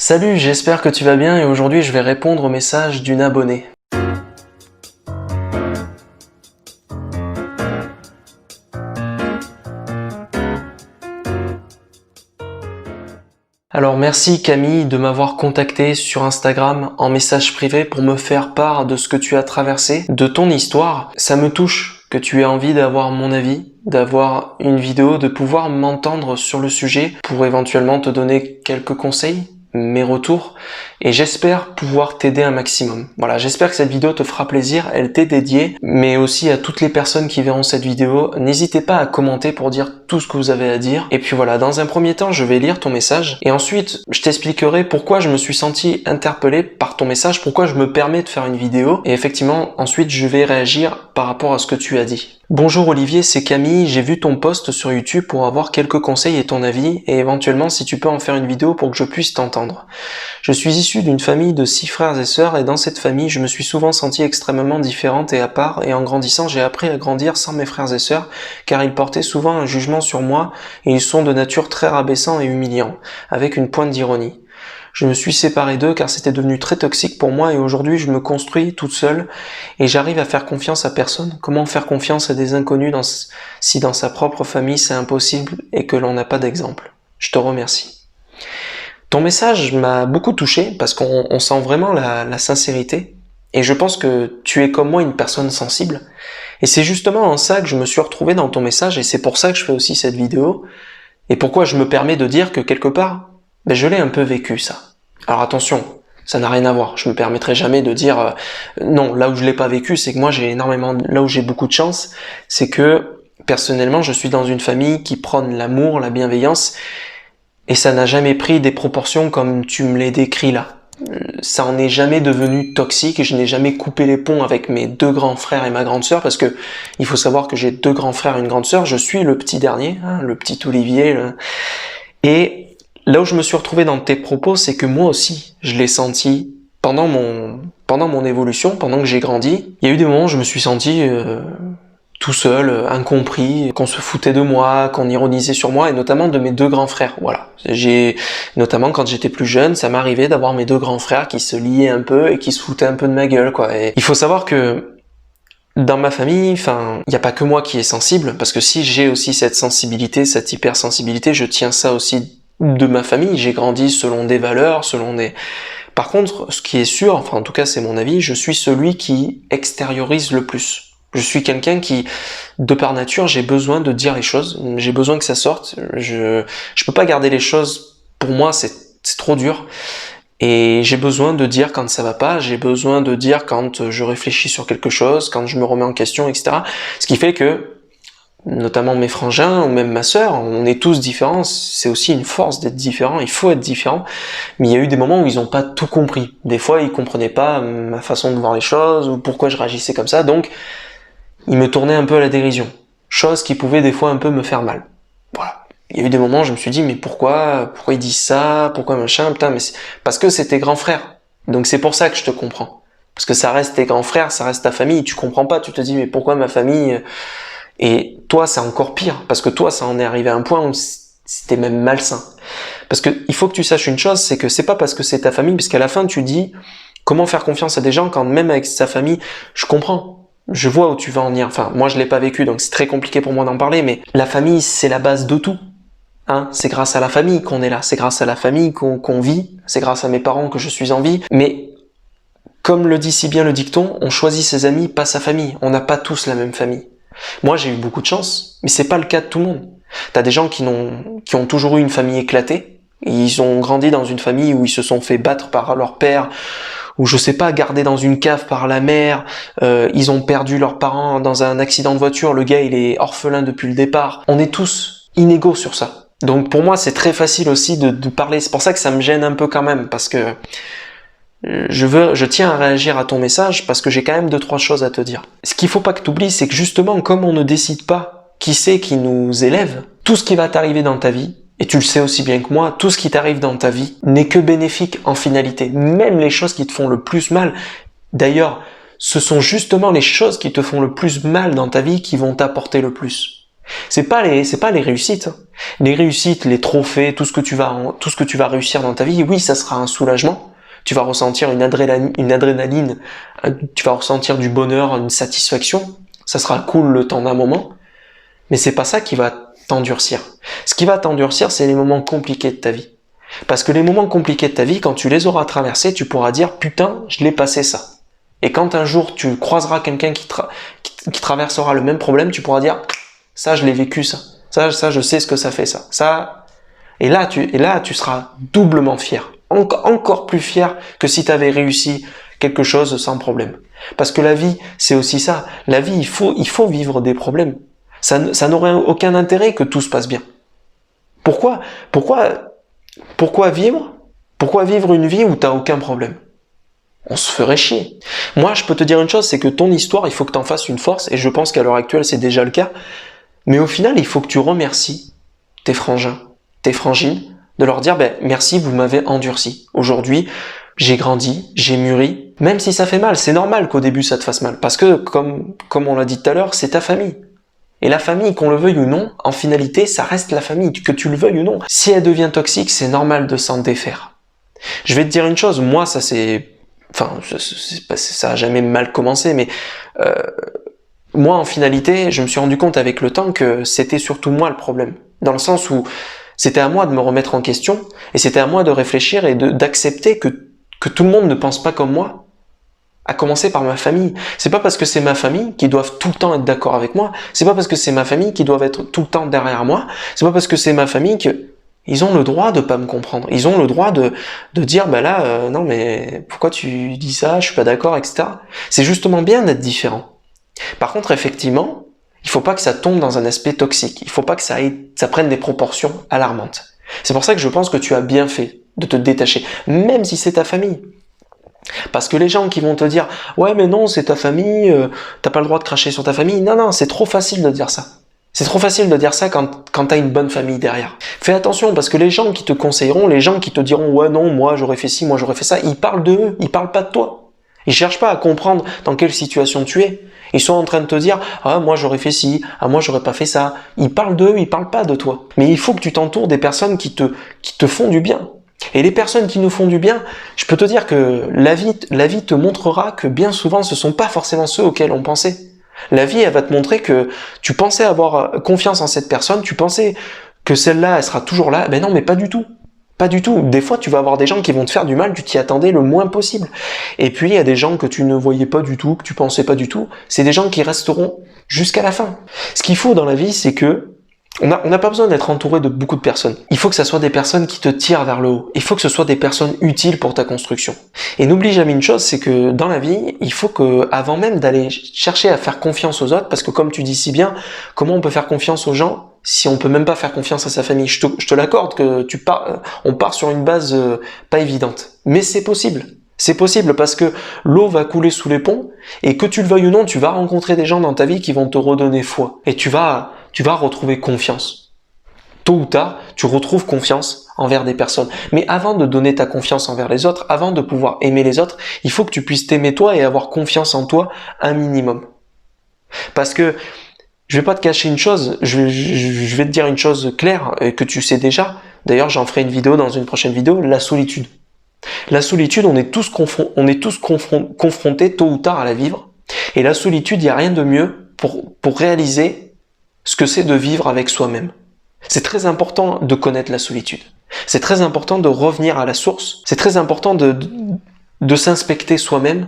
Salut, j'espère que tu vas bien et aujourd'hui je vais répondre au message d'une abonnée. Alors merci Camille de m'avoir contacté sur Instagram en message privé pour me faire part de ce que tu as traversé, de ton histoire. Ça me touche que tu aies envie d'avoir mon avis, d'avoir une vidéo, de pouvoir m'entendre sur le sujet pour éventuellement te donner quelques conseils, mes retours, et j'espère pouvoir t'aider un maximum. Voilà, j'espère que cette vidéo te fera plaisir, elle t'est dédiée, mais aussi à toutes les personnes qui verront cette vidéo. N'hésitez pas à commenter pour dire tout ce que vous avez à dire. Et puis voilà, dans un premier temps, je vais lire ton message, et ensuite, je t'expliquerai pourquoi je me suis senti interpellé par ton message, pourquoi je me permets de faire une vidéo, et effectivement, ensuite, je vais réagir par rapport à ce que tu as dit. Bonjour Olivier, c'est Camille, j'ai vu ton post sur YouTube pour avoir quelques conseils et ton avis, et éventuellement si tu peux en faire une vidéo pour que je puisse t'entendre. Je suis issue d'une famille de 6 frères et sœurs, et dans cette famille, je me suis souvent sentie extrêmement différente et à part, et en grandissant, j'ai appris à grandir sans mes frères et sœurs, car ils portaient souvent un jugement sur moi, et ils sont de nature très rabaissant et humiliant, avec une pointe d'ironie. Je me suis séparée d'eux car c'était devenu très toxique pour moi et aujourd'hui je me construis toute seule et j'arrive à faire confiance à personne. Comment faire confiance à des inconnus si dans sa propre famille c'est impossible et que l'on n'a pas d'exemple? Je te remercie. Ton message m'a beaucoup touché parce qu'on sent vraiment la sincérité et je pense que tu es comme moi une personne sensible et c'est justement en ça que je me suis retrouvé dans ton message et c'est pour ça que je fais aussi cette vidéo et pourquoi je me permets de dire que quelque part je l'ai un peu vécu ça. Alors attention, ça n'a rien à voir, je me permettrai jamais de dire non, là où je l'ai pas vécu, c'est que moi là où j'ai beaucoup de chance, c'est que personnellement je suis dans une famille qui prône l'amour, la bienveillance, et ça n'a jamais pris des proportions comme tu me les décris là. Ça en est jamais devenu toxique et je n'ai jamais coupé les ponts avec mes 2 grands frères et ma grande sœur parce que il faut savoir que j'ai 2 grands frères et une grande sœur, je suis le petit dernier, le petit Olivier, et là où je me suis retrouvé dans tes propos, c'est que moi aussi, je l'ai senti pendant mon évolution, pendant que j'ai grandi. Il y a eu des moments où je me suis senti tout seul, incompris, qu'on se foutait de moi, qu'on ironisait sur moi, et notamment de mes 2 grands frères. Voilà. Notamment quand j'étais plus jeune, ça m'arrivait d'avoir mes 2 grands frères qui se liaient un peu et qui se foutaient un peu de ma gueule, quoi. Et il faut savoir que dans ma famille, il n'y a pas que moi qui est sensible, parce que si j'ai aussi cette sensibilité, cette hypersensibilité, je tiens ça aussi de ma famille, j'ai grandi selon des valeurs, Par contre, ce qui est sûr, enfin en tout cas c'est mon avis, je suis celui qui extériorise le plus. Je suis quelqu'un qui, de par nature, j'ai besoin de dire les choses, j'ai besoin que ça sorte, je peux pas garder les choses, pour moi c'est trop dur, et j'ai besoin de dire quand ça va pas, j'ai besoin de dire quand je réfléchis sur quelque chose, quand je me remets en question, etc. Ce qui fait que notamment mes frangins ou même ma sœur, on est tous différents, c'est aussi une force d'être différent, il faut être différent, mais il y a eu des moments où ils n'ont pas tout compris. Des fois, ils comprenaient pas ma façon de voir les choses ou pourquoi je réagissais comme ça, donc ils me tournaient un peu à la dérision, chose qui pouvait des fois un peu me faire mal. Voilà. Il y a eu des moments où je me suis dit, mais pourquoi ils disent ça, pourquoi machin, putain, mais parce que c'est tes grands frères, donc c'est pour ça que je te comprends. Parce que ça reste tes grands frères, ça reste ta famille, tu comprends pas, tu te dis, mais pourquoi ma famille... Et toi, c'est encore pire, parce que toi, ça en est arrivé à un point où c'était même malsain. Parce que il faut que tu saches une chose, c'est que c'est pas parce que c'est ta famille, parce qu'à la fin, tu dis, comment faire confiance à des gens quand même avec sa famille, je comprends, je vois où tu vas en venir. Enfin, moi, je l'ai pas vécu, donc c'est très compliqué pour moi d'en parler, mais la famille, c'est la base de tout. Hein, c'est grâce à la famille qu'on est là, c'est grâce à la famille qu'on vit, c'est grâce à mes parents que je suis en vie, mais comme le dit si bien le dicton, on choisit ses amis, pas sa famille. On n'a pas tous la même famille. Moi, j'ai eu beaucoup de chance, mais c'est pas le cas de tout le monde. T'as des gens qui ont toujours eu une famille éclatée, ils ont grandi dans une famille où ils se sont fait battre par leur père, ou je sais pas, gardés dans une cave par la mère, ils ont perdu leurs parents dans un accident de voiture, le gars il est orphelin depuis le départ. On est tous inégaux sur ça. Donc pour moi, c'est très facile aussi de parler, c'est pour ça que ça me gêne un peu quand même, parce que je tiens à réagir à ton message parce que j'ai quand même 2-3 choses à te dire. Ce qu'il faut pas que tu oublies, c'est que justement, comme on ne décide pas qui c'est qui nous élève, tout ce qui va t'arriver dans ta vie, et tu le sais aussi bien que moi, tout ce qui t'arrive dans ta vie n'est que bénéfique en finalité. Même les choses qui te font le plus mal. D'ailleurs, ce sont justement les choses qui te font le plus mal dans ta vie qui vont t'apporter le plus. C'est pas les réussites. Les réussites, les trophées, tout ce que tu vas réussir dans ta vie, oui, ça sera un soulagement. Tu vas ressentir une adrénaline, tu vas ressentir du bonheur, une satisfaction. Ça sera cool le temps d'un moment. Mais c'est pas ça qui va t'endurcir. Ce qui va t'endurcir, c'est les moments compliqués de ta vie. Parce que les moments compliqués de ta vie, quand tu les auras traversés, tu pourras dire « Putain, je l'ai passé ça ». Et quand un jour tu croiseras quelqu'un qui traversera le même problème, tu pourras dire « Ça, je l'ai vécu ça. Ça, je sais ce que ça fait ça. Ça. » Et là, tu seras doublement fier. Encore plus fier que si tu avais réussi quelque chose sans problème. Parce que la vie, c'est aussi ça. La vie, il faut vivre des problèmes. Ça n'aurait aucun intérêt que tout se passe bien. Pourquoi vivre une vie où t'as aucun problème? On se ferait chier. Moi, je peux te dire une chose, c'est que ton histoire, il faut que t'en fasses une force, et je pense qu'à l'heure actuelle, c'est déjà le cas. Mais au final, il faut que tu remercies tes frangins, tes frangines, de leur dire, merci, vous m'avez endurci. Aujourd'hui, j'ai grandi, j'ai mûri. Même si ça fait mal, c'est normal qu'au début ça te fasse mal. Parce que, comme on l'a dit tout à l'heure, c'est ta famille. Et la famille, qu'on le veuille ou non, en finalité, ça reste la famille, que tu le veuilles ou non. Si elle devient toxique, c'est normal de s'en défaire. Je vais te dire une chose, moi, ça a jamais mal commencé, mais moi, en finalité, je me suis rendu compte avec le temps que c'était surtout moi le problème. Dans le sens où c'était à moi de me remettre en question, et c'était à moi de réfléchir et d'accepter que tout le monde ne pense pas comme moi. À commencer par ma famille. C'est pas parce que c'est ma famille qu'ils doivent tout le temps être d'accord avec moi. C'est pas parce que c'est ma famille qu'ils doivent être tout le temps derrière moi. C'est pas parce que c'est ma famille que ils ont le droit de pas me comprendre. Ils ont le droit de dire non mais pourquoi tu dis ça, je suis pas d'accord, etc. C'est justement bien d'être différent. Par contre, effectivement, il faut pas que ça tombe dans un aspect toxique. Il faut pas que ça prenne des proportions alarmantes. C'est pour ça que je pense que tu as bien fait de te détacher, même si c'est ta famille. Parce que les gens qui vont te dire « Ouais mais non, c'est ta famille, t'as pas le droit de cracher sur ta famille », non, c'est trop facile de dire ça. C'est trop facile de dire ça quand t'as une bonne famille derrière. Fais attention parce que les gens qui te conseilleront, les gens qui te diront « Ouais non, moi j'aurais fait ci, moi j'aurais fait ça », ils parlent de eux, ils parlent pas de toi. Ils cherchent pas à comprendre dans quelle situation tu es. Ils sont en train de te dire « Ah moi j'aurais fait ci, ah moi j'aurais pas fait ça ». Ils parlent d'eux, ils parlent pas de toi. Mais il faut que tu t'entoures des personnes qui te font du bien. Et les personnes qui nous font du bien, je peux te dire que la vie te montrera que bien souvent ce sont pas forcément ceux auxquels on pensait. La vie, elle va te montrer que tu pensais avoir confiance en cette personne, tu pensais que celle-là, elle sera toujours là. Ben non, mais pas du tout. Pas du tout. Des fois, tu vas avoir des gens qui vont te faire du mal, tu t'y attendais le moins possible. Et puis, il y a des gens que tu ne voyais pas du tout, que tu pensais pas du tout. C'est des gens qui resteront jusqu'à la fin. Ce qu'il faut dans la vie, c'est que on n'a pas besoin d'être entouré de beaucoup de personnes. Il faut que ce soit des personnes qui te tirent vers le haut. Il faut que ce soit des personnes utiles pour ta construction. Et n'oublie jamais une chose, c'est que dans la vie, il faut que, avant même d'aller chercher à faire confiance aux autres, parce que comme tu dis si bien, comment on peut faire confiance aux gens si on peut même pas faire confiance à sa famille? Je te l'accorde que on part sur une base pas évidente. Mais c'est possible. C'est possible parce que l'eau va couler sous les ponts et que tu le veuilles ou non, tu vas rencontrer des gens dans ta vie qui vont te redonner foi. Et tu vas retrouver confiance. Tôt ou tard, tu retrouves confiance envers des personnes. Mais avant de donner ta confiance envers les autres, avant de pouvoir aimer les autres, il faut que tu puisses t'aimer toi et avoir confiance en toi un minimum. Parce que je vais pas te cacher une chose, je vais te dire une chose claire que tu sais déjà. D'ailleurs, j'en ferai une vidéo dans une prochaine vidéo, la solitude. La solitude, on est tous confrontés tôt ou tard à la vivre. Et la solitude, il n'y a rien de mieux pour réaliser ce que c'est de vivre avec soi-même. C'est très important de connaître la solitude. C'est très important de revenir à la source. C'est très important de s'inspecter soi-même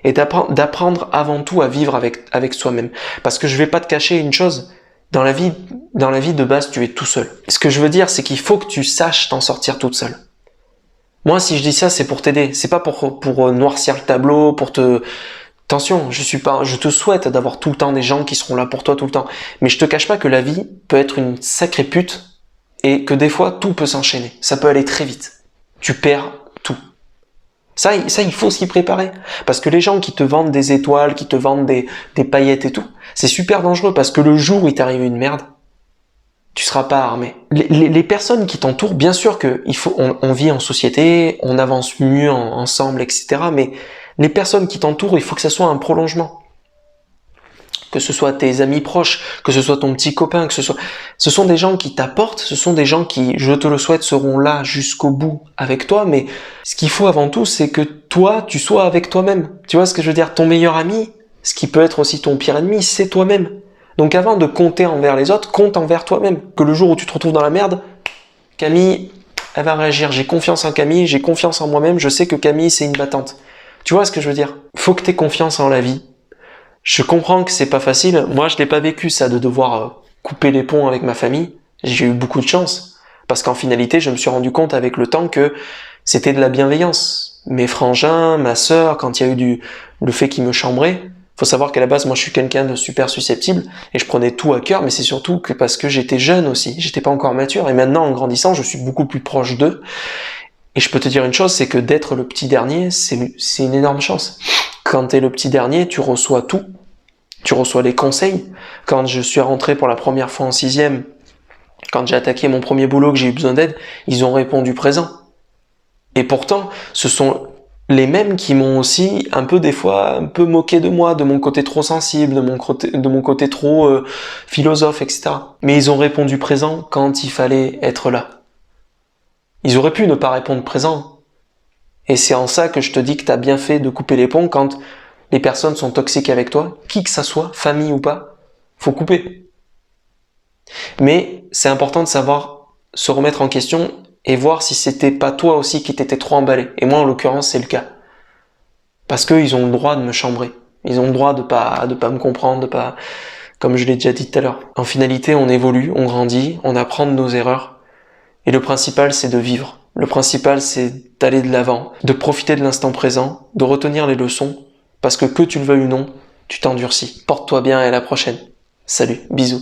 et d'apprendre avant tout à vivre avec soi-même. Parce que je vais pas te cacher une chose, dans la vie de base, tu es tout seul. Ce que je veux dire, c'est qu'il faut que tu saches t'en sortir toute seule. Moi, si je dis ça, c'est pour t'aider. C'est pas pour noircir le tableau, pour te... Attention, je te souhaite d'avoir tout le temps des gens qui seront là pour toi tout le temps. Mais je te cache pas que la vie peut être une sacrée pute et que des fois, tout peut s'enchaîner. Ça peut aller très vite. Tu perds tout. Ça, il faut s'y préparer. Parce que les gens qui te vendent des étoiles, qui te vendent des paillettes et tout, c'est super dangereux parce que le jour où il t'arrive une merde, tu seras pas armé. Les personnes qui t'entourent, bien sûr que on vit en société, on avance mieux ensemble, etc. Mais les personnes qui t'entourent, il faut que ça soit un prolongement. que ce soit tes amis proches, que ce soit ton petit copain, ce sont des gens qui t'apportent, ce sont des gens qui, je te le souhaite, seront là jusqu'au bout avec toi, mais ce qu'il faut avant tout, c'est que toi, tu sois avec toi-même. Tu vois ce que je veux dire? Ton meilleur ami, ce qui peut être aussi ton pire ennemi, c'est toi-même. Donc avant de compter envers les autres, compte envers toi-même. Que le jour où tu te retrouves dans la merde, Camille, elle va réagir. J'ai confiance en Camille, j'ai confiance en moi-même, je sais que Camille, c'est une battante. Tu vois ce que je veux dire? Faut que tu aies confiance en la vie. Je comprends que c'est pas facile. Moi, je l'ai pas vécu ça de devoir couper les ponts avec ma famille. J'ai eu beaucoup de chance parce qu'en finalité, je me suis rendu compte avec le temps que c'était de la bienveillance. Mes frangins, ma sœur, quand il y a eu le fait qu'ils me chambraient, faut savoir qu'à la base, moi, je suis quelqu'un de super susceptible et je prenais tout à cœur, mais c'est surtout que parce que j'étais jeune aussi, j'étais pas encore mature et maintenant, en grandissant, je suis beaucoup plus proche d'eux. Et je peux te dire une chose, c'est que d'être le petit dernier, c'est une énorme chance. Quand t'es le petit dernier, tu reçois tout. Tu reçois les conseils. Quand je suis rentré pour la première fois en 6e, quand j'ai attaqué mon premier boulot, que j'ai eu besoin d'aide, ils ont répondu présent. Et pourtant, ce sont les mêmes qui m'ont aussi un peu des fois un peu moqué de moi, de mon côté trop sensible, de mon côté trop philosophe, etc. Mais ils ont répondu présent quand il fallait être là. Ils auraient pu ne pas répondre présent. Et c'est en ça que je te dis que t'as bien fait de couper les ponts quand les personnes sont toxiques avec toi, qui que ça soit, famille ou pas, faut couper. Mais c'est important de savoir se remettre en question et voir si c'était pas toi aussi qui t'étais trop emballé. Et moi, en l'occurrence, c'est le cas. Parce qu'ils ont le droit de me chambrer. Ils ont le droit de pas me comprendre, de pas, comme je l'ai déjà dit tout à l'heure. En finalité, on évolue, on grandit, on apprend de nos erreurs. Et le principal, c'est de vivre. Le principal, c'est d'aller de l'avant, de profiter de l'instant présent, de retenir les leçons, parce que tu le veuilles ou non, tu t'endurcis. Porte-toi bien et à la prochaine. Salut, bisous.